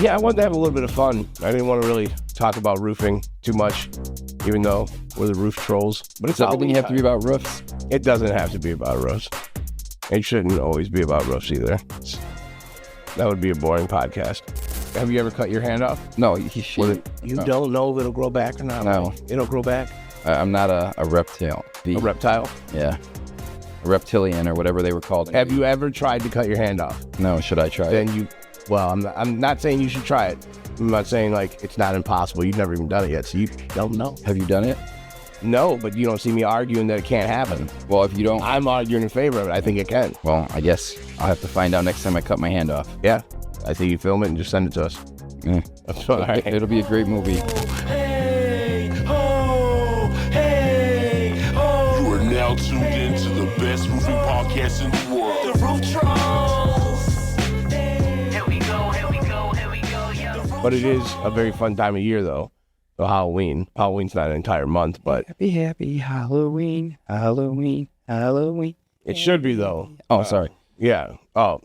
Yeah, I wanted to have a little bit of fun. I didn't want to really talk about roofing too much, even though we're the Roof Trollz. But it's everything have to be about roofs. It doesn't have to be about roofs. It shouldn't always be about roofs either. That would be a boring podcast. Have you ever cut your hand off? No, you don't know if it'll grow back or not. No. It'll grow back? I'm not a reptile. A reptile? Yeah. A reptilian or whatever they were called. Have you ever tried to cut your hand off? No, should I try it? Well, I'm not saying you should try it. I'm not saying, like, it's not impossible. You've never even done it yet, so you don't know. Have you done it? No, but you don't see me arguing that it can't happen. Well, if you don't... I'm arguing in favor of it. I think it can. Well, I guess I'll have to find out next time I cut my hand off. Yeah. I think you film it and just send it to us. Yeah. All right. It'll be a great movie. Hey, oh, hey, oh. You are now tuned in to the best roofing podcast in the world. The Roof Trollz. Here we go, here we go, here we go, yeah. But it is a very fun time of year, though. So Halloween. Halloween's not an entire month, but... Happy Halloween, Halloween, Halloween. It should be, though. Oh, sorry. Yeah. Oh,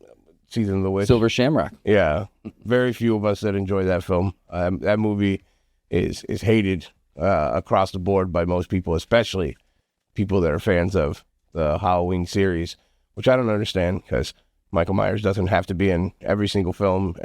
Season of the Witch. Silver Shamrock. Yeah. Very few of us that enjoy that film. That movie is hated across the board by most people, especially people that are fans of the Halloween series, which I don't understand because Michael Myers doesn't have to be in every single film.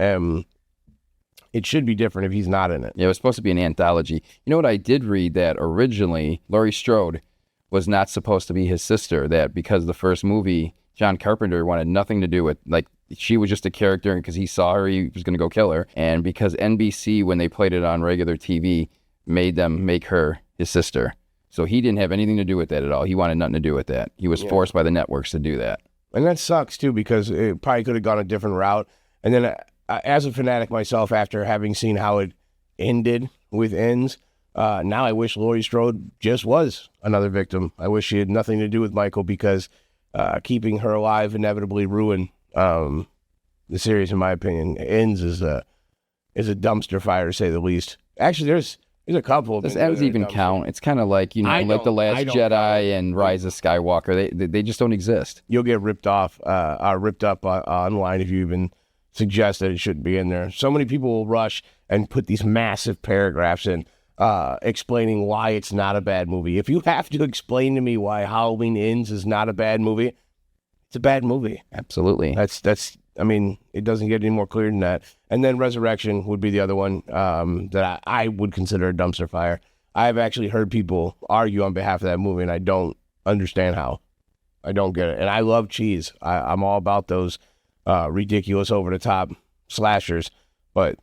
It should be different if he's not in it. Yeah, it was supposed to be an anthology. You know what? I did read that originally Laurie Strode was not supposed to be his sister, that because the first movie, John Carpenter wanted nothing to do with, like, she was just a character because he saw her, he was going to go kill her. And because NBC, when they played it on regular TV, made them make her his sister. So he didn't have anything to do with that at all. He wanted nothing to do with that. He was forced by the networks to do that. And that sucks, too, because it probably could have gone a different route. And then as a fanatic myself, after having seen how it ended with Ends, now I wish Laurie Strode just was another victim. I wish she had nothing to do with Michael because keeping her alive inevitably ruined the series, in my opinion. Ends is a dumpster fire, to say the least. Actually, there's a couple of... Does Ends even count? It's kind of like, you know, like The Last Jedi and Rise of Skywalker. They just don't exist. You'll get ripped up online if you even suggest that it shouldn't be in there. So many people will rush and put these massive paragraphs in explaining why it's not a bad movie. If you have to explain to me why Halloween Ends is not a bad movie, it's a bad movie. Absolutely. That's. I mean, it doesn't get any more clear than that. And then Resurrection would be the other one that I would consider a dumpster fire. I've actually heard people argue on behalf of that movie, and I don't understand how. I don't get it. And I love cheese. I'm all about those ridiculous, over-the-top slashers. But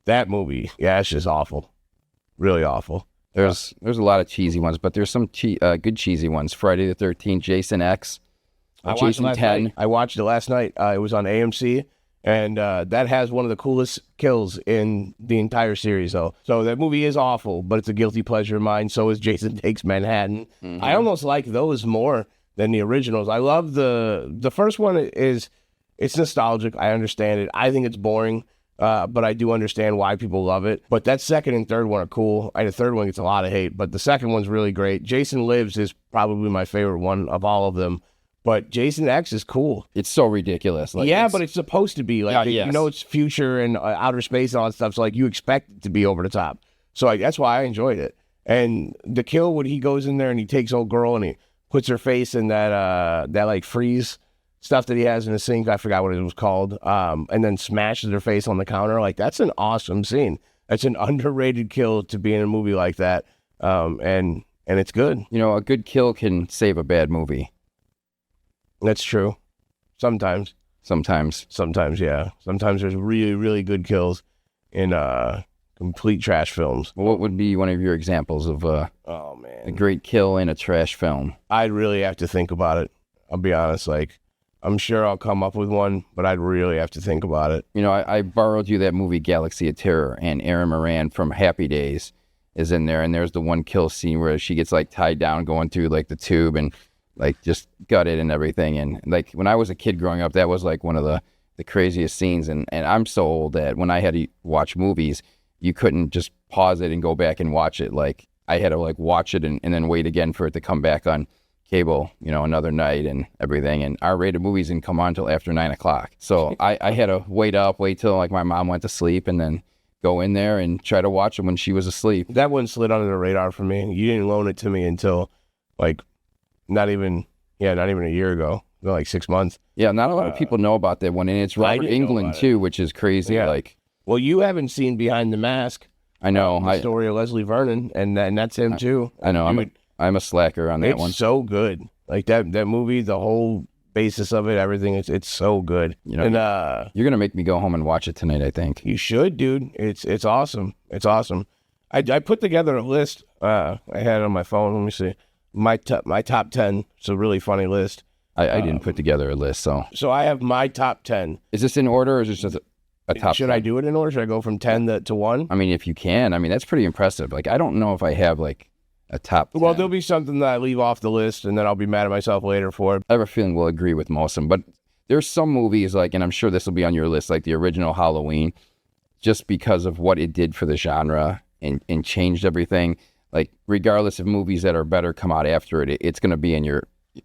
that movie, yeah, it's just awful. Really awful. There's a lot of cheesy ones, but there's some good cheesy ones. Friday the 13th, Jason X. Jason 10. I watched it last night. It was on AMC, and that has one of the coolest kills in the entire series, though. So that movie is awful, but it's a guilty pleasure of mine. So is Jason Takes Manhattan. Mm-hmm. I almost like those more than the originals. I love the first one. It's nostalgic. I understand it. I think it's boring, but I do understand why people love it. But that second and third one are cool. The third one gets a lot of hate, but the second one's really great. Jason Lives is probably my favorite one of all of them. But Jason X is cool. It's so ridiculous. But it's supposed to be. Like, yes. You know, it's future and outer space and all that stuff. So, like, you expect it to be over the top. So, that's why I enjoyed it. And the kill when he goes in there and he takes old girl and he puts her face in that like, freeze stuff that he has in the sink. I forgot what it was called. And then smashes her face on the counter. Like, that's an awesome scene. That's an underrated kill to be in a movie like that. And it's good. You know, a good kill can save a bad movie. That's true. Sometimes, yeah. Sometimes there's really, really good kills in complete trash films. Well, what would be one of your examples of a great kill in a trash film? I'd really have to think about it. I'll be honest. Like, I'm sure I'll come up with one, but I'd really have to think about it. You know, I borrowed you that movie Galaxy of Terror, and Erin Moran from Happy Days is in there, and there's the one kill scene where she gets, like, tied down going through, like, the tube and, like, just gutted and everything. And, like, when I was a kid growing up, that was, like, one of the craziest scenes. And I'm so old that when I had to watch movies, you couldn't just pause it and go back and watch it. Like, I had to, like, watch it and then wait again for it to come back on cable, another night and everything. And R-rated movies didn't come on until after 9 o'clock. So I had to wait till like my mom went to sleep and then go in there and try to watch them when she was asleep. That one slid under the radar for me. You didn't loan it to me until like not even a year ago. Like 6 months. Yeah, not a lot of people know about that one. And it's Robert Englund too, which is crazy. Yeah. Well, you haven't seen Behind the Mask. I know. The story of Leslie Vernon, and that's him too. I know. I'm a slacker on that one. It's so good. Like that movie, the whole basis of it, everything. It's so good. And you're gonna make me go home and watch it tonight, I think. You should, dude. It's awesome. It's awesome. I put together a list. I had it on my phone. Let me see. My top 10. It's a really funny list. I didn't put together a list, so. So I have my top 10. Is this in order, or is this just a top? Should 10? I do it in order? Should I go from 10 to 1? I mean, if you can. I mean, that's pretty impressive. Like, I don't know if I have like a top 10. Well, there'll be something that I leave off the list, and then I'll be mad at myself later for it. I have a feeling we'll agree with most of them, but there's some movies like, and I'm sure this will be on your list, like the original Halloween, just because of what it did for the genre and changed everything. Like, regardless of movies that are better come out after it, it's going to be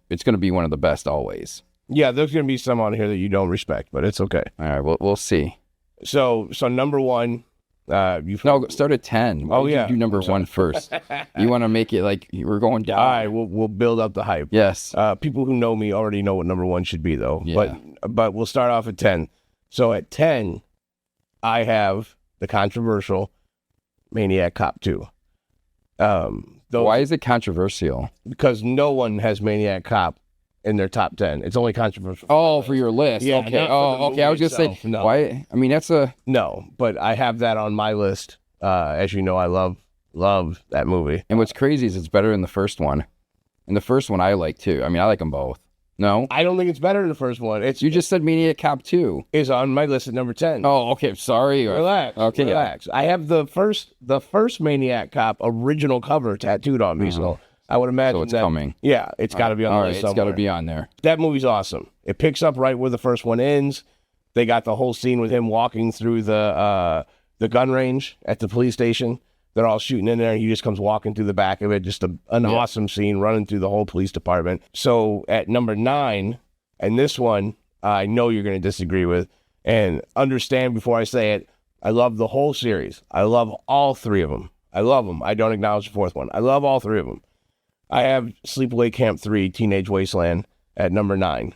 it's going to be one of the best always. Yeah, there's going to be some on here that you don't respect, but it's okay. All right, we'll see. So number 1, no, start at 10. Why would you do number 1 first? You want to make it like we're going down. All right, we'll build up the hype. Yes. People who know me already know what number 1 should be, though. Yeah. But we'll start off at 10. So at 10, I have the controversial Maniac Cop 2. Why is it controversial? Because no one has Maniac Cop in their top 10. It's only controversial. Oh, for your list. Yeah, okay. okay. I was going to say, no. Why? I mean, that's a... No, but I have that on my list. As you know, I love that movie. And what's crazy is it's better than the first one. And the first one I like, too. I mean, I like them both. No? I don't think it's better than the first one. You just said Maniac Cop 2. Is on my list at number 10. Oh, okay. Sorry. Relax. Okay. Relax. I have the first Maniac Cop original cover tattooed on me, so I would imagine so it's coming. Yeah, it's got to be on the list somewhere. It's got to be on there. That movie's awesome. It picks up right where the first one ends. They got the whole scene with him walking through the gun range at the police station. They're all shooting in there, and he just comes walking through the back of it. Just an awesome scene running through the whole police department. So at number 9, and this one I know you're going to disagree with, and understand before I say it, I love the whole series. I love all 3 of them. I love them. I don't acknowledge the 4th one. I love all 3 of them. I have Sleepaway Camp 3, Teenage Wasteland at number 9.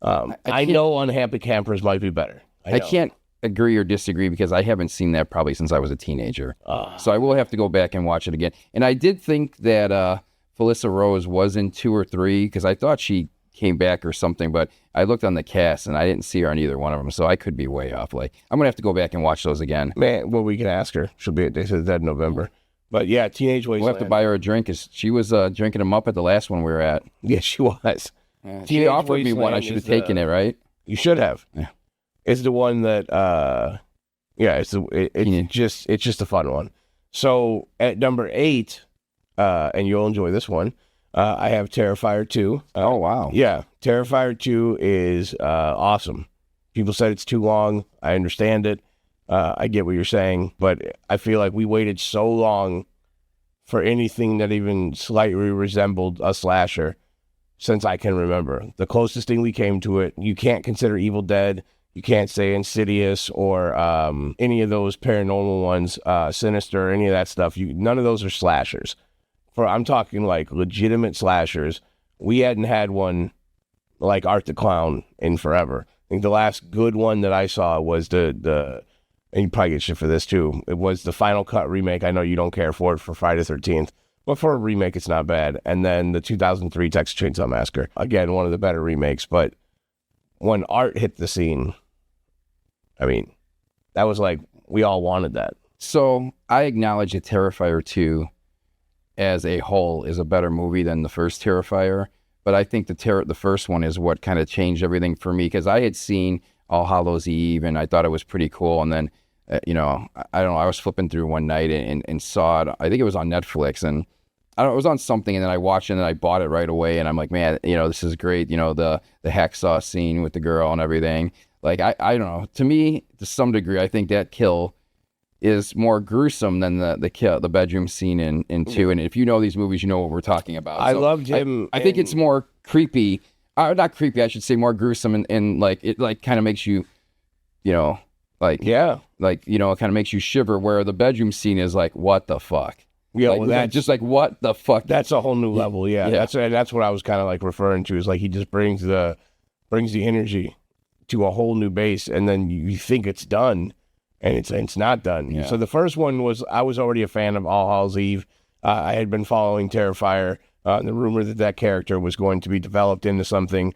I know Unhappy Campers might be better. I can't agree or disagree because I haven't seen that probably since I was a teenager. So I will have to go back and watch it again. And I did think that Felissa Rose was in 2 or 3 because I thought she came back or something, but I looked on the cast and I didn't see her on either one of them, so I could be way off. Like, I'm going to have to go back and watch those again. Man, well, we can ask her. She'll be at Days of the Dead in November. But yeah, Teenage Wasteland. We'll have to buy her a drink because she was drinking them up at the last one we were at. Yeah, she was. She offered me one. I should have taken it, right? You should have. Yeah. It's the one that, it's just a fun one. So at number 8, and you'll enjoy this one, I have Terrifier 2. Oh, wow. Yeah, Terrifier 2 is awesome. People said it's too long. I understand it. I get what you're saying, but I feel like we waited so long for anything that even slightly resembled a slasher since I can remember. The closest thing we came to it, you can't consider Evil Dead. You can't say Insidious or any of those paranormal ones, Sinister, any of that stuff. None of those are slashers. I'm talking like legitimate slashers. We hadn't had one like Art the Clown in forever. I think the last good one that I saw was the and you probably get shit for this too. It was the Final Cut remake. I know you don't care for it for Friday the 13th, but for a remake, it's not bad. And then the 2003 Texas Chainsaw Massacre. Again, one of the better remakes. But when Art hit the scene, I mean, that was like, we all wanted that. So I acknowledge that Terrifier 2 as a whole is a better movie than the first Terrifier. But I think the first one is what kind of changed everything for me because I had seen All Hallows Eve and I thought it was pretty cool. And then, I don't know, I was flipping through one night and saw it. I think it was on Netflix and I don't know, it was on something and then I watched it and then I bought it right away. And I'm like, man, this is great. The hacksaw scene with the girl and everything. Like, I don't know. To me, to some degree, I think that kill is more gruesome than the bedroom scene in 2. And if you know these movies, you know what we're talking about. I loved him. I think it's more creepy. Not creepy, I should say more gruesome, and like it like kind of makes you, like like it kind of makes you shiver. Where the bedroom scene is like, what the fuck? Yeah, like, well, that's just like what the fuck. That's a whole new level. Yeah, that's what I was kind of like referring to. Is like he just brings the energy to a whole new base, and then you think it's done, and it's not done. Yeah. So the first one was I was already a fan of All Hallows Eve. I had been following Terrifier. The rumor that character was going to be developed into something.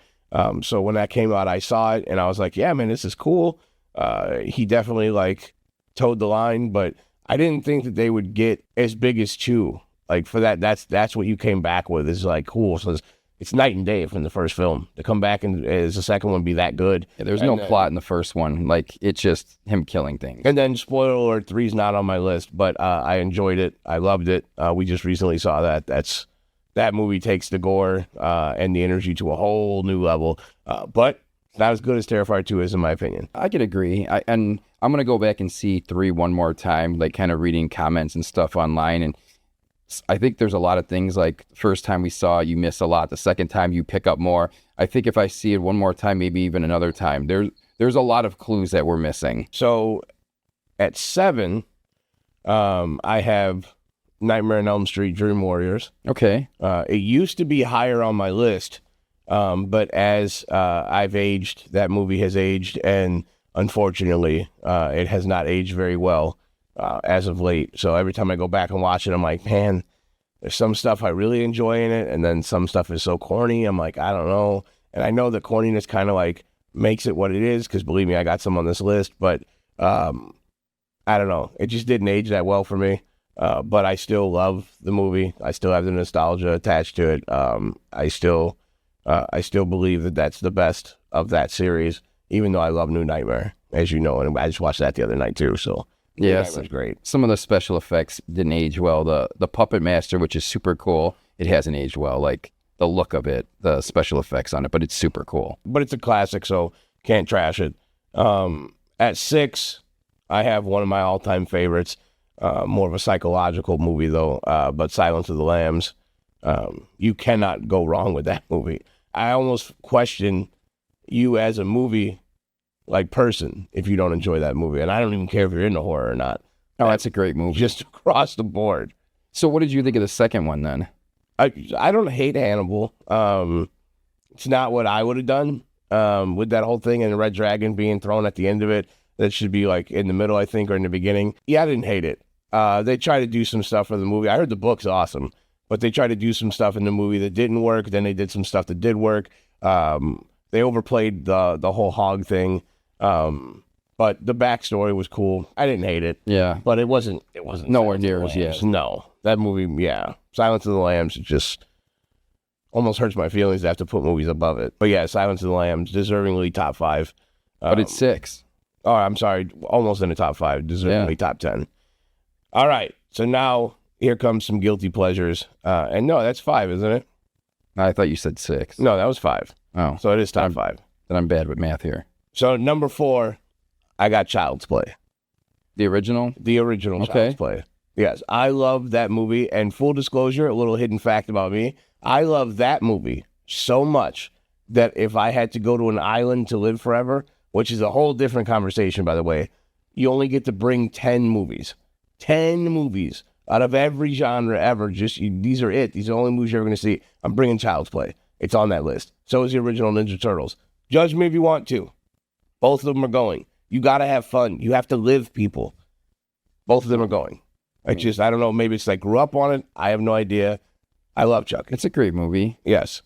So when that came out, I saw it and I was like, yeah, man, this is cool. He definitely like towed the line, but I didn't think that they would get as big as Chew. Like for that's what you came back with is like cool. So it's night and day from the first film to come back and as the second one be that good. Yeah, there's no plot in the first one. Like it's just him killing things. And then spoiler alert, 3's not on my list, but I enjoyed it. I loved it. We just recently saw that. That movie takes the gore and the energy to a whole new level, but it's not as good as Terrifier 2 is, in my opinion. I could agree. And I'm going to go back and see 3 one more time, like kind of reading comments and stuff online. And I think there's a lot of things like first time we saw it, you miss a lot. The second time you pick up more. I think if I see it one more time, maybe even another time, there's a lot of clues that we're missing. So at 7, I have Nightmare on Elm Street Dream Warriors. Okay. It used to be higher on my list, but as I've aged, that movie has aged, and unfortunately, it has not aged very well as of late. So every time I go back and watch it, I'm like, man, there's some stuff I really enjoy in it, and then some stuff is so corny. I'm like, I don't know. And I know the corniness kind of like makes it what it is, because believe me, I got some on this list, but I don't know. It just didn't age that well for me. But I still love the movie. I still have the nostalgia attached to it. I still believe that that's the best of that series, even though I love New Nightmare, as you know, and I just watched that the other night too. So yeah, that was great. Some of the special effects didn't age well. The Puppet Master, which is super cool, it hasn't aged well. Like the look of it, the special effects on it, but it's super cool. But it's a classic, so can't trash it. At 6, I have one of my all-time favorites. More of a psychological movie, though, but Silence of the Lambs. You cannot go wrong with that movie. I almost question you as a movie like person if you don't enjoy that movie. And I don't even care if you're into horror or not. Oh, that's a great movie. Just across the board. So what did you think of the second one then? I don't hate Hannibal. It's not what I would have done with that whole thing and the Red Dragon being thrown at the end of it. That should be like in the middle, I think, or in the beginning. Yeah, I didn't hate it. They tried to do some stuff for the movie. I heard the book's awesome, but they tried to do some stuff in the movie that didn't work. Then they did some stuff that did work. They overplayed the whole hog thing. But the backstory was cool. I didn't hate it. Yeah. But it wasn't nowhere near as yet. No. That movie, yeah. Silence of the Lambs, it just almost hurts my feelings to have to put movies above it. But yeah, Silence of the Lambs, deservingly top 5. But it's 6. Oh, I'm sorry. Almost in the top 5. Deservingly top 10. All right. So now here comes some guilty pleasures. And no, that's 5, isn't it? I thought you said 6. No, that was 5. Oh. So it is top 5. Then I'm bad with math here. So number 4, I got Child's Play. The original? The original Child's Play. Yes. I love that movie. And full disclosure, a little hidden fact about me. I love that movie so much that if I had to go to an island to live forever, which is a whole different conversation, by the way, you only get to bring 10 movies. 10 movies out of every genre ever. These are it. These are the only movies you're ever going to see. I'm bringing Child's Play. It's on that list. So is the original Ninja Turtles. Judge me if you want to. Both of them are going. You got to have fun. You have to live, people. Both of them are going. I don't know. Maybe it's like grew up on it. I have no idea. I love Chuck. It's a great movie. Yes.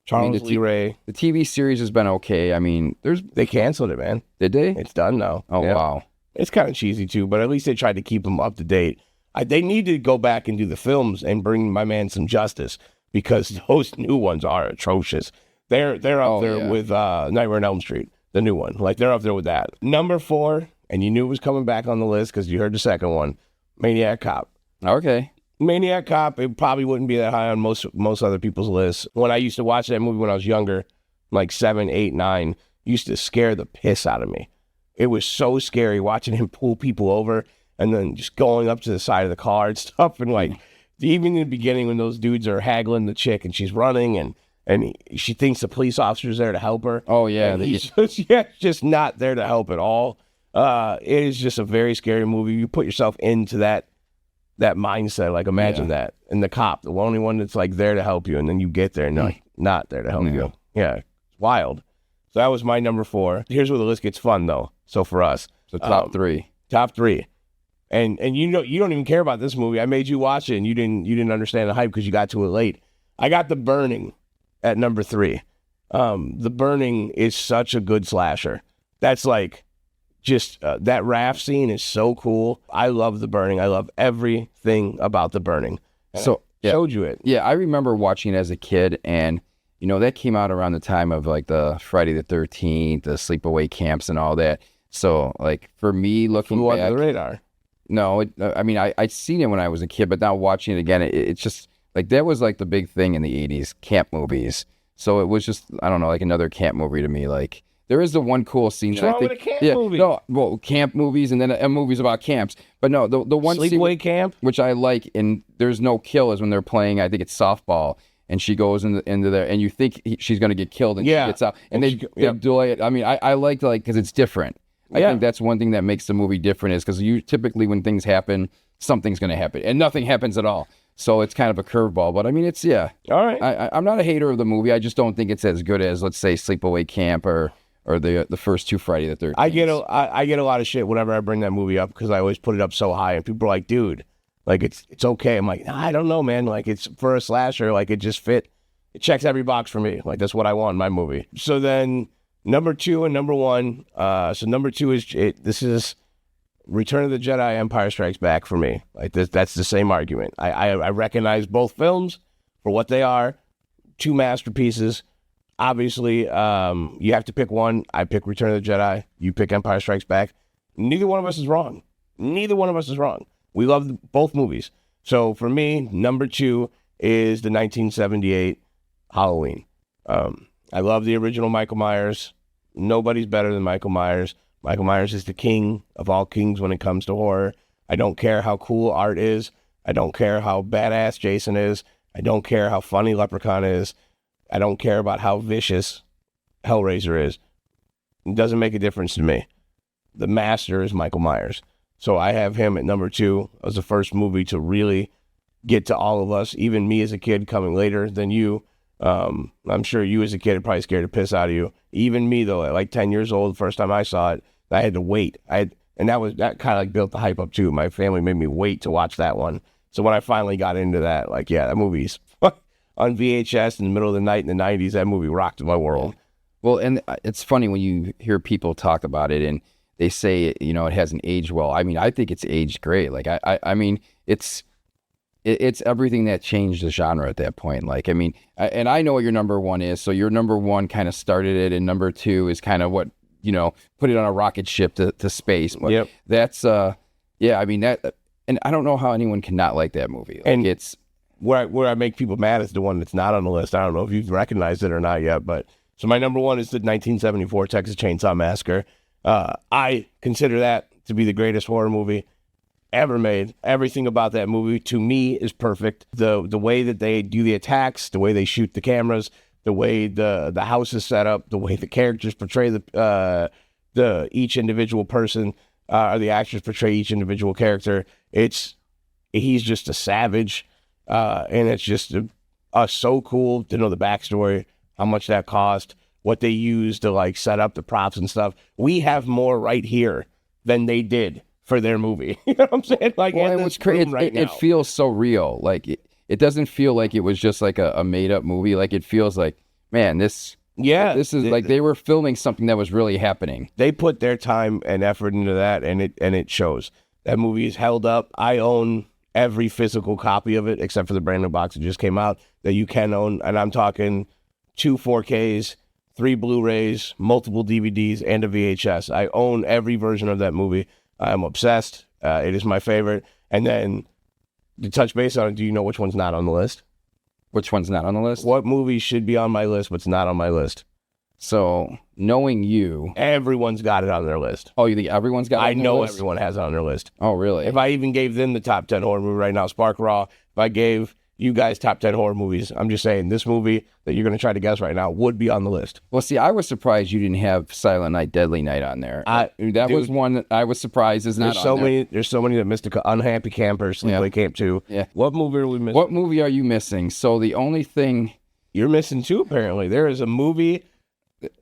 Charles Lee Ray. The TV series has been okay. I mean, they canceled it, man. Did they? It's done now. Oh, yeah. Wow. It's kind of cheesy, too, but at least they tried to keep them up to date. They need to go back and do the films and bring my man some justice because those new ones are atrocious. They're up there with Nightmare on Elm Street, the new one. Like, they're up there with that. Number 4, and you knew it was coming back on the list because you heard the second one, Maniac Cop. Okay. Maniac Cop, it probably wouldn't be that high on most other people's lists. When I used to watch that movie when I was younger, like 7, 8, 9, used to scare the piss out of me. It was so scary watching him pull people over and then just going up to the side of the car and stuff. And like, even in the beginning when those dudes are haggling the chick and she's running and she thinks the police officer's there to help her. Oh, yeah. He's just not there to help at all. It is just a very scary movie. You put yourself into that mindset. Like, imagine that. And the cop, the only one that's like there to help you, and then you get there and like not there to help you. Yeah, it's wild. So that was my number 4. Here's where the list gets fun, though. So for us, So top 3. Top 3. And you don't even care about this movie. I made you watch it, and you didn't understand the hype because you got to it late. I got The Burning at number 3. The Burning is such a good slasher. That's like just that raft scene is so cool. I love The Burning. I love everything about The Burning. And So I showed you it. Yeah, I remember watching it as a kid, and that came out around the time of like the Friday the 13th, the sleepaway camps, and all that. So like for me, looking Flew back, under the radar. no, I'd seen it when I was a kid, but now watching it again, it's just like that was like the big thing in the 80s, camp movies. So it was just, I don't know, like another camp movie to me. Like there is the one cool scene What's that I wrong think, with a camp movie? No, well, camp movies and then movies about camps. But no, the one scene Sleepaway Camp? which I like, and there's no kill, is when they're playing, I think it's softball, and she goes into there, and you think she's going to get killed, and she gets out, and they delay it. I mean, I like because it's different. I think that's one thing that makes the movie different, is because you typically when things happen, something's going to happen, and nothing happens at all. So it's kind of a curveball. But I mean, it's All right. I'm not a hater of the movie. I just don't think it's as good as, let's say, Sleepaway Camp or the first 2 Friday the 13th. I get a lot of shit whenever I bring that movie up because I always put it up so high, and people are like, "Dude, like it's okay." I'm like, "I don't know, man. Like it's for a slasher, like it just fit. It checks every box for me. Like that's what I want in my movie." So then number 2 and number 1. So number 2 is this is Return of the Jedi, Empire Strikes Back for me. Like that's the same argument. I recognize both films for what they are, 2 masterpieces. Obviously, you have to pick one. I pick Return of the Jedi. You pick Empire Strikes Back. Neither one of us is wrong. We love both movies. So for me, number 2 is the 1978 Halloween. I love the original Michael Myers. Nobody's better than Michael Myers. Michael Myers is the king of all kings when it comes to horror. I don't care how cool art is. I don't care how badass Jason is. I don't care how funny Leprechaun is. I don't care about how vicious Hellraiser is. It doesn't make a difference to me. The master is Michael Myers. So I have him at number 2 as the first movie to really get to all of us, even me as a kid coming later than you. I'm sure you as a kid are probably scared to piss out of you. Even me, though, at like 10 years old, the first time I saw it, I had to wait. And that kind of like built the hype up too. My family made me wait to watch that one. So when I finally got into that, like, yeah, that movie's on VHS in the middle of the night in the 90s. That movie rocked my world. Well, and it's funny when you hear people talk about it and they say, it hasn't aged well. I mean, I think it's aged great. Like, I mean, it's everything that changed the genre at that point. Like, I mean, and I know what your number 1 is. So your number 1 kind of started it, and number 2 is kind of what, put it on a rocket ship to space. But that's, I mean, that, and I don't know how anyone cannot like that movie. Like, and it's where I make people mad is the one that's not on the list. I don't know if you've recognized it or not yet, but so my number 1 is the 1974 Texas Chainsaw Massacre. I consider that to be the greatest horror movie ever made. Everything about that movie to me is perfect. The way that they do the attacks, the way they shoot the cameras, the way the house is set up, the way the characters portray the each individual person, or the actors portray each individual character. He's just a savage, and it's just so cool to know the backstory, how much that cost, what they used to like set up the props and stuff. We have more right here than they did for their movie. You know what I'm saying? Like, well, and what's crazy, it feels so real. Like, it doesn't feel like it was just like a made up movie. Like, it feels like, man, this is like they were filming something that was really happening. They put their time and effort into that, and it shows. That movie is held up. I own every physical copy of it, except for the brand new box that just came out that you can own. And I'm talking 2 4Ks, 3 Blu-rays, multiple DVDs, and a VHS. I own every version of that movie. I'm obsessed. It is my favorite. And then to touch base on it, do you know which one's not on the list? Which one's not on the list? What movie should be on my list but's not on my list? So knowing you, Everyone's got it on their list. oh, you think everyone's got? It I on their know list? everyone has it on their list. Oh, really? If I even gave them the top 10 horror movie right now, Spark Raw, if I gave you guys top 10 horror movies, I'm just saying this movie that you're going to try to guess right now would be on the list. Well, see, I was surprised you didn't have Silent Night, Deadly Night on there. That was one that I was surprised is not There's on so there. many. There's so many that missed Unhappy Camper, Sleepaway Camp 2. Yeah. What movie are we missing? What movie are you missing? So the only thing, You're missing two, apparently. There is a movie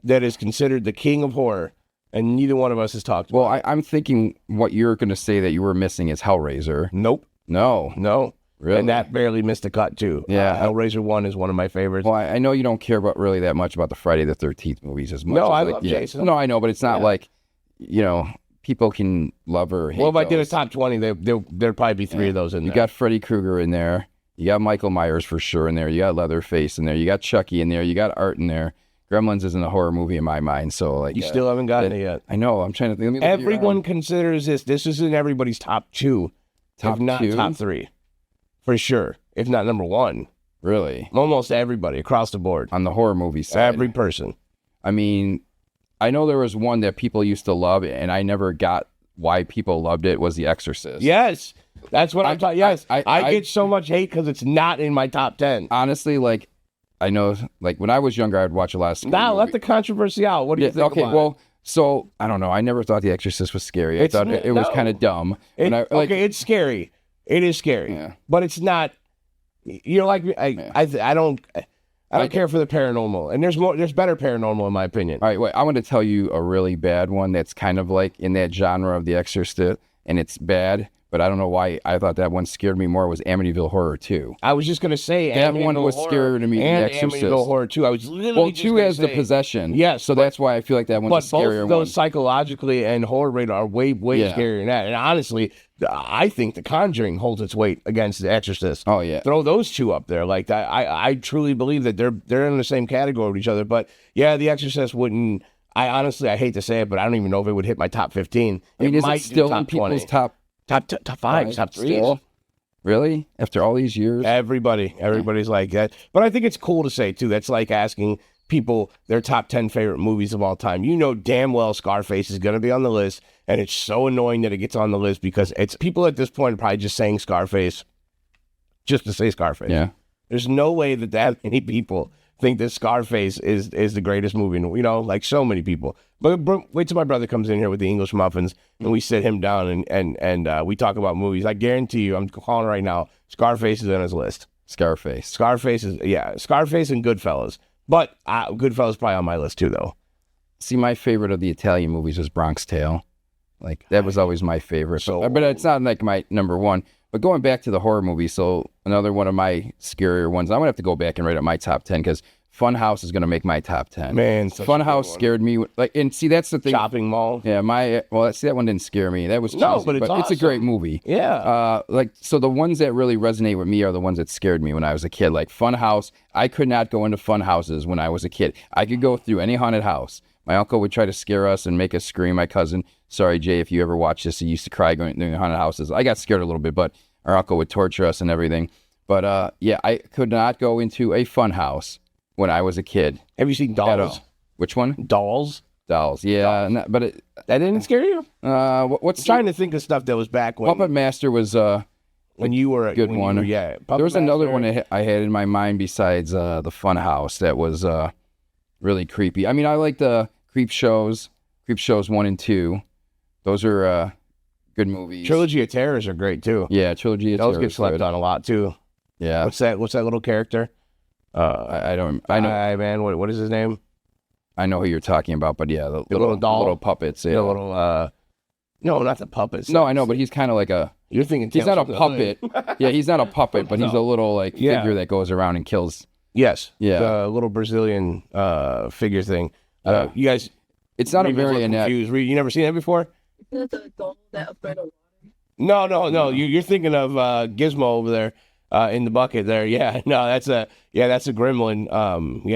that is considered the king of horror, and neither one of us has talked about well, I'm thinking what you're going to say that you were missing is Hellraiser. it. Nope. No. Really? And that barely missed a cut, too. Yeah. Hellraiser 1 is one of my favorites. Well, I know you don't care about really that much about the Friday the 13th movies as much. No, as I like, love Jason. No, I know, but it's not like, people can love or hate Well, if I did a those. top 20, there'd probably be three of those in You there. got Freddy Krueger in there. You got Michael Myers for sure in there. You got Leatherface in there. You got Chucky in there. You got Art in there. Gremlins isn't a horror movie in my mind, so like You still haven't gotten it yet. I know. I'm trying to think. Let me look at your Everyone arm. considers this. This is in everybody's top 2, Top if not 2? top 3, for sure. If not number 1, Really almost everybody across the board, on the horror movie side. every person. I mean, I know there was one that people used to love, and I never got why people loved it. Was The Exorcist? Yes, that's what I'm talking. Yes, I get I- so much hate because it's not in my top 10. Honestly, like I know, like when I was younger, I'd watch a lot of scary Now let movies. the controversy out. What do you think? Okay, about well, so I don't know. I never thought The Exorcist was scary. I thought it was kind of dumb. it? And I, like, Okay, it's scary. It is scary, Yeah. but it's not. You know, like me. I don't care for the paranormal, and there's better paranormal in my opinion. All right, wait. I want to tell you a really bad one that's kind of like in that genre of The Exorcist, and it's bad, but I don't know why I thought that one scared me more. Was Amityville Horror 2. I was just gonna say That one Amityville was Horror scarier to me than and The Exorcist. Amityville Horror 2. I was literally Well, just 2 gonna has the say- possession. Yes, so that's why I feel like that one's But a both scarier of one. those psychologically and horror rated are way Yeah. scarier than that. And honestly, I think The Conjuring holds its weight against The Exorcist. Oh yeah. Throw those two up there. Like I truly believe that they're in the same category with each other. But yeah, The Exorcist wouldn't. I honestly, I hate to say it, but I don't even know if it would hit my top 15. I mean, it is might it still do top in people's 20. top top 5, top 3. still? Really? After all these years? Everybody's like that. But I think it's cool to say too. That's like asking people their top 10 favorite movies of all time. You know damn well Scarface is going to be on the list, and it's so annoying that it gets on the list because it's people at this point are probably just saying Scarface just to say Scarface. Yeah. There's no way that many people think that Scarface is the greatest movie. Like so many people. But wait till my brother comes in here with the English muffins and we sit him down and we talk about movies. I guarantee you, I'm calling right now, Scarface is on his list. Scarface. Scarface and Goodfellas. But Goodfellas is probably on my list too, though. See, my favorite of the Italian movies was Bronx Tale. Like, that was always my favorite. So- But it's not like my number one. But going back to the horror movie, so another one of my scarier ones, I'm going to have to go back and write up my top 10 because Funhouse is going to make my top 10. Man, such a good Funhouse one. scared me. And see, that's the thing. Shopping mall. Yeah, see, that one didn't scare me. That was cheesy, No, but it's it's a awesome. great movie. Yeah. So the ones that really resonate with me are the ones that scared me when I was a kid. Like Funhouse, I could not go into fun houses when I was a kid. I could go through any haunted house. My uncle would try to scare us and make us scream. My cousin, sorry, Jay, if you ever watch this, he used to cry going to haunted houses. I got scared a little bit, but our uncle would torture us and everything. But I could not go into a fun house when I was a kid. Have you seen At all. Dolls? Which one? Dolls? Dolls. Yeah, but That didn't scare you? what's I'm trying to think of stuff that was back when Puppet Master was when you were good when you one. were- yeah. there was another Puppet one Master. that I had in my mind besides the Fun House that was really creepy. I mean, I like the Creep Shows 1 and 2. Those are good movies. Trilogy of Terrors are great too. Yeah, Trilogy of Those Terror get is slept good. on a lot too. Yeah, What's that little character? I don't. I know. Man, what is his name? I know who you're talking about, but yeah, the little doll. little puppets. Yeah. The little no, not the puppets. No, I know, but he's kind of like a. You're thinking He's Tales not a from the Hood. puppet. Yeah, he's not a puppet, but he's a little like Yeah. figure that goes around and kills. Yes. Yeah. The little Brazilian figure thing. You guys It's not a maybe look marionette. confused. You never seen that before? That's a doll that afraid of No. You're thinking of Gizmo over there in the bucket there. Yeah. No, that's a gremlin.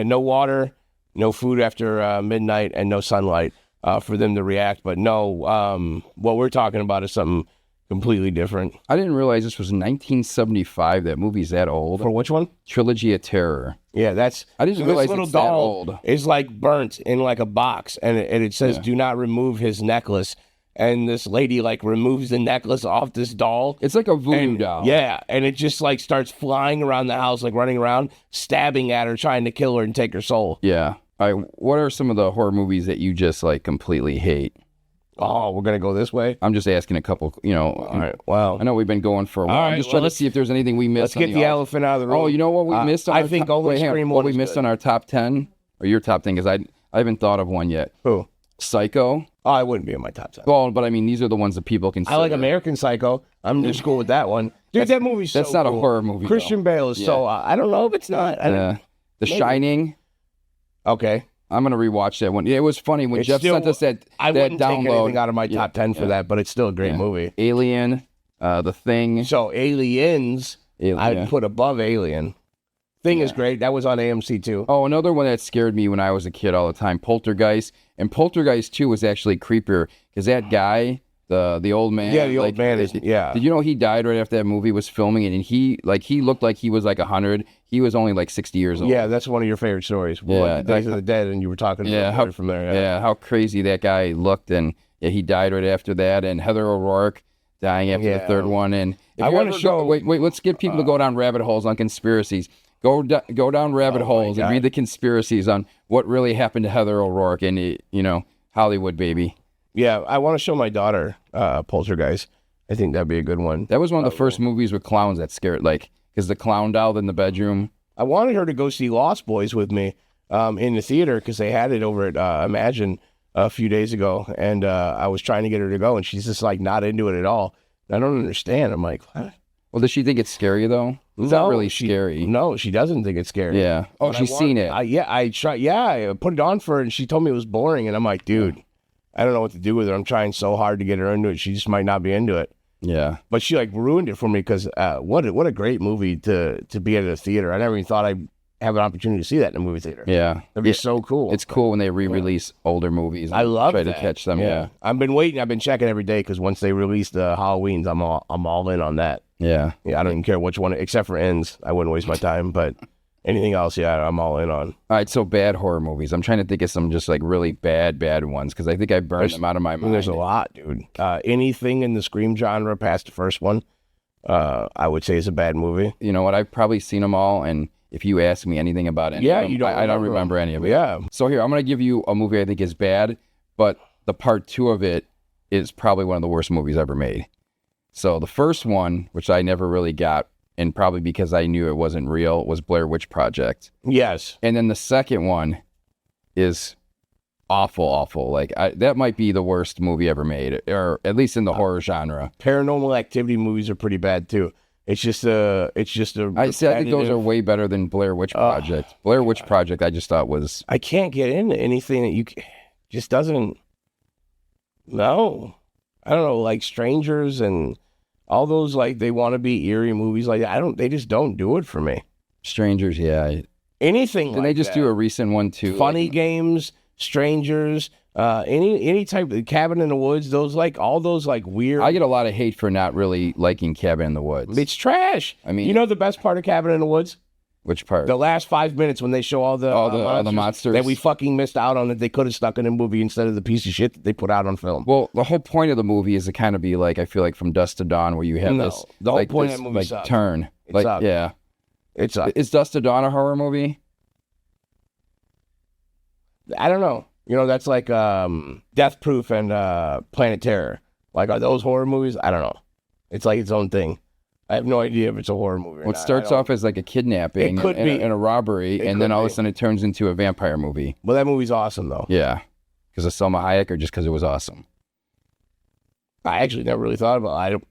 No water, no food after midnight, and no sunlight for them to react. But no, what we're talking about is something completely different. I didn't realize this was 1975. That movie's that old. For which one? Trilogy of Terror. Yeah, that's. I didn't so realize this little it's that doll old. is like burnt in like a box, and it says, "Do not remove his necklace." And this lady like removes the necklace off this doll. It's like a voodoo doll. Yeah, and it just like starts flying around the house, like running around, stabbing at her, trying to kill her and take her soul. Yeah. All right. What are some of the horror movies that you just like completely hate? Oh, we're gonna go this way. I'm just asking a couple. All right. Well, I know we've been going for a while. All I'm right, just well, trying to let's- see if there's anything we missed. let's get the elephant out of the room. Oh, you know what we missed? On I our think top, only wait, hang on. Scream What one we is missed good. on our top 10 or your top 10 because I haven't thought of one yet. Who? Psycho. Oh, I wouldn't be in my top 10. Well, but I mean, these are the ones that people consider. I like American Psycho. I'm just cool with that one. Dude, that movie's so That's not cool. a horror movie. Christian Bale is so. I don't know if it's not. I don't, The Shining. okay. I'm gonna rewatch that one. Yeah, it was funny when It's Jeff still- sent us that I that wouldn't take download. anything out of my top 10 for that, but it's still a great movie. Alien, The Thing. So Aliens, I'd put above Alien. Thing is great. That was on AMC too. Oh, another one that scared me when I was a kid all the time, Poltergeist. And Poltergeist 2 was actually creepier because that guy, the old man. Yeah, the old man is. Yeah. Did you know he died right after that movie was filming it? And he looked like he was like 100. He was only like 60 years old. Yeah, that's one of your favorite stories. Yeah, Days of the Dead, and you were talking about from there. Yeah, how crazy that guy looked. And yeah, he died right after that. And Heather O'Rourke dying after the third one. And if I you wanna ever show- go, wait, let's get people to go down rabbit holes on conspiracies. Go down rabbit holes and read the conspiracies on what really happened to Heather O'Rourke and Hollywood, baby. Yeah, I want to show my daughter Poltergeist. I think that'd be a good one. That was one of the first movies with clowns that scared, like, because the clown doll in the bedroom. I wanted her to go see Lost Boys with me in the theater because they had it over at Imagine a few days ago, and I was trying to get her to go, and she's just like not into it at all. I don't understand. I'm like, what? Well, does she think it's scary though? It's not really scary. No, she doesn't think it's scary. Yeah. Oh, But she's seen it. I tried. Yeah, I put it on for her, and she told me it was boring, and I'm like, dude, I don't know what to do with her. I'm trying so hard to get her into it. She just might not be into it. Yeah. But she like ruined it for me because what a great movie to be at a theater. I never even thought I'd have an opportunity to see that in a movie theater. Yeah. That'd be so cool. It's cool when they re-release older movies. I love try that. to catch them. Yeah. I've been waiting. I've been checking every day because once they release the Halloweens, I'm all in on that. Yeah. Yeah, I don't even care which one, except for Ends. I wouldn't waste my time, but anything else, yeah, I'm all in on. All right, so bad horror movies. I'm trying to think of some just like really bad ones because I think I burned them out of my mind. There's a lot, dude. Anything in the Scream genre past the first one, I would say is a bad movie. You know what? I've probably seen them all, and if you ask me anything about any of them, I don't remember any of it. Yeah. So here, I'm going to give you a movie I think is bad, but the part 2 of it is probably one of the worst movies ever made. So the first one, which I never really got, and probably because I knew it wasn't real, was Blair Witch Project. Yes. And then the second one is awful. Like that might be the worst movie ever made, or at least in the horror genre. Paranormal Activity movies are pretty bad too. It's just a. I I think those are way better than Blair Witch Project. Blair Witch Project, I just thought was. I can't get into anything that just doesn't. No, I don't know. Like Strangers and all those like they want to be eerie movies like that. They just don't do it for me. Strangers, yeah. Anything. Didn't like they just that. do a recent one too? Funny Games, Strangers, any type of Cabin in the Woods. Those like all those like weird. I get a lot of hate for not really liking Cabin in the Woods. It's trash. I mean, you know the best part of Cabin in the Woods? Which part? The last 5 minutes when they show all the monsters that we fucking missed out on that they could have stuck in a movie instead of the piece of shit that they put out on film. Well, the whole point of the movie is to kind of be like, I feel like From Dusk to Dawn, where you have this. The whole like, point this, of that movie like sucks. turn. It Like, sucks. yeah. It sucks. Is Dusk to Dawn a horror movie? I don't know. You know, that's like Death Proof and Planet Terror. Like, are those horror movies? I don't know. It's like its own thing. I have no idea if it's a horror movie or Well, it not. starts off as like a kidnapping It could be. and a robbery, and then all of a sudden it turns into a vampire movie. Well, that movie's awesome, though. Yeah. Because of Selma Hayek or just because it was awesome? I actually never really thought about it.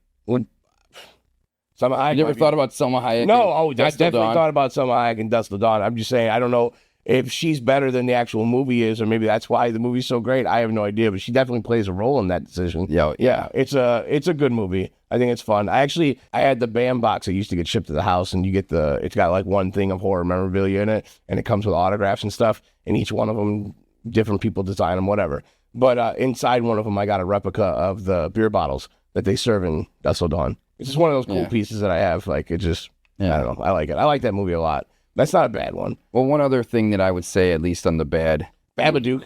Selma Hayek. You never thought about Selma Hayek? No, and I Dusk Till definitely Dawn? thought about Selma Hayek and Dust Till Dawn. I'm just saying, I don't know if she's better than the actual movie is, or maybe that's why the movie's so great. I have no idea, but she definitely plays a role in that decision. Yeah. It's a good movie. I think it's fun. I had the BAM box that used to get shipped to the house, and it's got like one thing of horror memorabilia in it, and it comes with autographs and stuff, and each one of them, different people design them, whatever. But inside one of them, I got a replica of the beer bottles that they serve in Dusk Till Dawn. It's just one of those cool pieces that I have. Like, it just, I don't know. I like it. I like that movie a lot. That's not a bad one. Well, one other thing that I would say, at least on the bad. Babadook.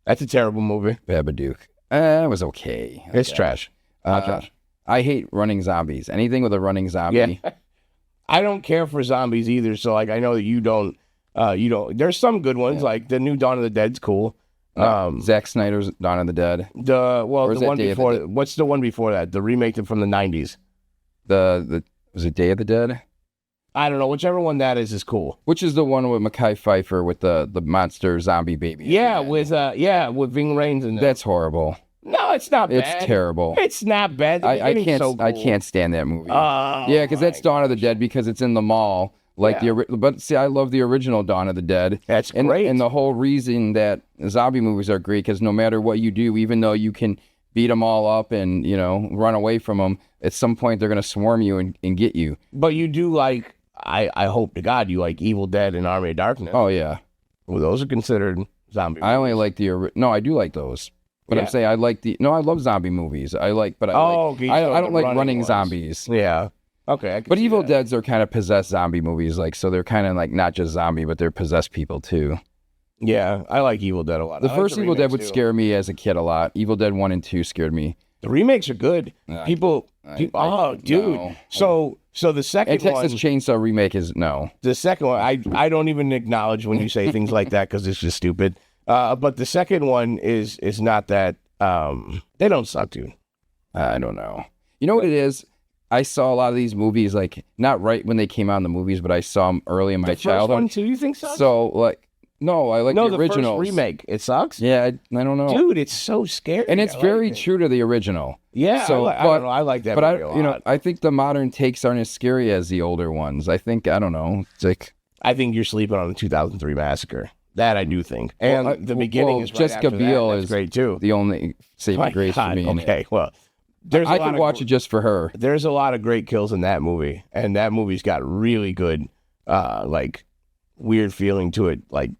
That's a terrible movie. Babadook. It was okay. It's trash. Trash. I hate running zombies. Anything with a running zombie. Yeah. I don't care for zombies either. So, like, I know that you don't. There's some good ones. Like, the new Dawn of the Dead's cool. Zack Snyder's Dawn of the Dead. The one before. What's the one before that? The remake from the 90s. Was it Day of the Dead? I don't know. Whichever one that is cool. Which is the one with Mekhi Phifer with the monster zombie baby? Yeah, with Ving Rhames in there. That's horrible. No, it's not bad. It's terrible. It's not bad. I can't. So cool. I can't stand that movie. Oh, yeah, because that's Dawn of the Dead because it's in the mall. But see, I love the original Dawn of the Dead. That's great. And the whole reason that zombie movies are great because no matter what you do, even though you can beat them all up and run away from them, at some point they're gonna swarm you and get you. But you do like. I hope to God you like Evil Dead and Army of Darkness. Oh yeah. Well, those are considered zombie movies. I only like I do like those. But I'm saying I love zombie movies. I don't like running zombies. Yeah. Okay. But Evil Dead's are kind of possessed zombie movies, so they're kind of like not just zombie, but they're possessed people too. Yeah, I like Evil Dead a lot. The first Evil Dead would scare me as a kid a lot. Evil Dead 1 and 2 scared me. The remakes are good. Dude. No. So the second and Texas Chainsaw remake is no. The second one, I don't even acknowledge when you say things like that because it's just stupid. But the second one is not that. They don't suck, dude. I don't know. You know what it is? I saw a lot of these movies, like, not right when they came out in the movies, but I saw them early in my childhood. The first one, too, you think sucks? So, like, no, I like the originals. The first remake. It sucks? Yeah, I don't know. Dude, it's so scary. And it's very true to the original. Yeah, so, I don't know. I like that movie a lot. I think the modern takes aren't as scary as the older ones. I think, I don't know. It's like... I think you're sleeping on the 2003 Massacre. That I do think. And the beginning is right Jessica after Biel that. That's is great, too. The only saving grace for me. Okay, well... I could watch it just for her. There's a lot of great kills in that movie, and that movie's got really good, like, weird feeling to it, like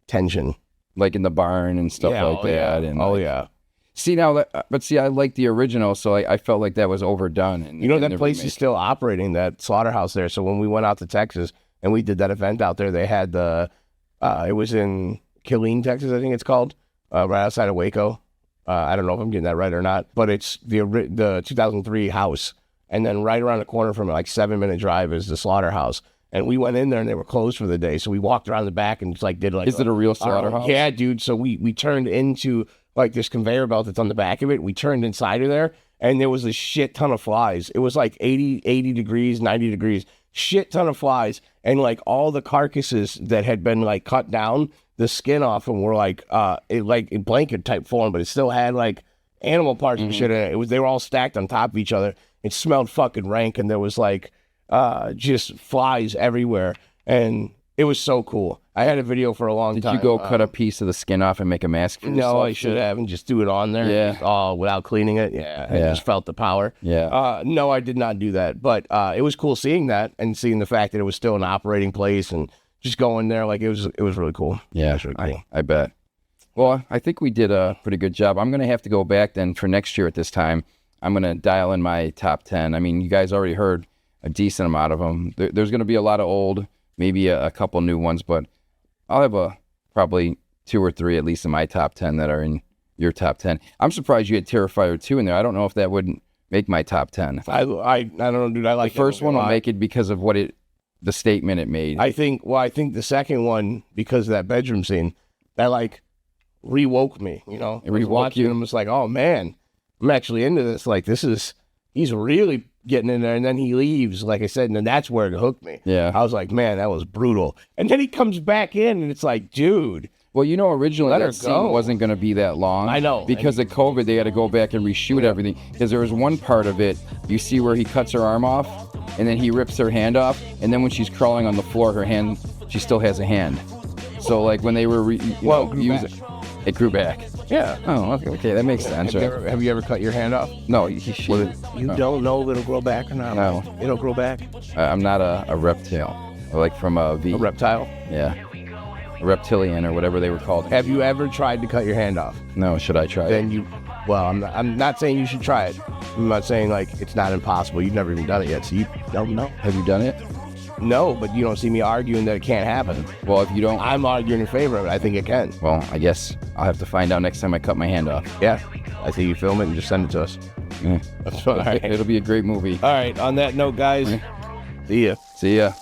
tension, like in the barn and stuff like that. Yeah. And yeah. See now, I like the original, so I felt like that was overdone. And that place is still operating, that slaughterhouse there. So when we went out to Texas and we did that event out there, they had it was in Killeen, Texas, I think it's called, right outside of Waco. I don't know if I'm getting that right or not, but it's the 2003 house. And then right around the corner from it, like 7-minute drive, is the slaughterhouse. And we went in there and they were closed for the day. So we walked around the back and just like did like... Is it a real slaughterhouse? Yeah, dude. So we turned into like this conveyor belt that's on the back of it. We turned inside of there and there was a shit ton of flies. It was like 80 degrees, 90 degrees, shit ton of flies. And like all the carcasses that had been like cut down, the skin off them were like in blanket type form, but it still had like animal parts and shit in it. They were all stacked on top of each other. It smelled fucking rank, and there was like just flies everywhere, and it was so cool. I had a video for a long time. Did you go cut a piece of the skin off and make a mask for yourself? No, I should have, and just do it on there. Yeah. Without cleaning it. Yeah. I just felt the power. Yeah. No, I did not do that, but it was cool seeing that and seeing the fact that it was still an operating place and just going there. Like it was really cool. Yeah, really cool. I bet. Well, I think we did a pretty good job. I'm going to have to go back then for next year at this time. I'm going to dial in my top 10. I mean, you guys already heard a decent amount of them. There's going to be a lot of old, maybe a couple new ones, but I'll have probably 2 or 3 at least in my top 10 that are in your top 10. I'm surprised you had Terrifier 2 in there. I don't know if that would make my top 10. I don't know, dude. I like the first one will make it because of the statement it made. I think the second one, because of that bedroom scene, that like rewoke me, It rewoke you. And I'm just like, oh man, I'm actually into this. Like he's really getting in there, and then he leaves, like I said, and then that's where it hooked me. Yeah. I was like, man, that was brutal. And then he comes back in, and it's like, dude. Well, originally that scene wasn't going to be that long. I know. Because of COVID, they had to go back and reshoot everything. Because there was one part of it, you see where he cuts her arm off, and then he rips her hand off, and then when she's crawling on the floor, her hand, she still has a hand. So, like, when they were it grew back. Yeah. Oh, okay, that makes sense. Have you ever cut your hand off? No. You don't know if it'll grow back or not? No. It'll grow back? I'm not a reptile. Like from a V. A reptile? Yeah. A reptilian or whatever they were called. Have you ever tried to cut your hand off? No, should I try Then it? Well, I'm not saying you should try it. I'm not saying like it's not impossible. You've never even done it yet, so you don't know. Have you done it? No, but you don't see me arguing that it can't happen. Well, if you don't, I'm arguing in favor of it. I think it can. well, I guess I'll have to find out next time I cut my hand off. Yeah. I think you film it and just send it to us. Yeah. All right. It'll be a great movie. All right. On that note, guys, see ya. See ya.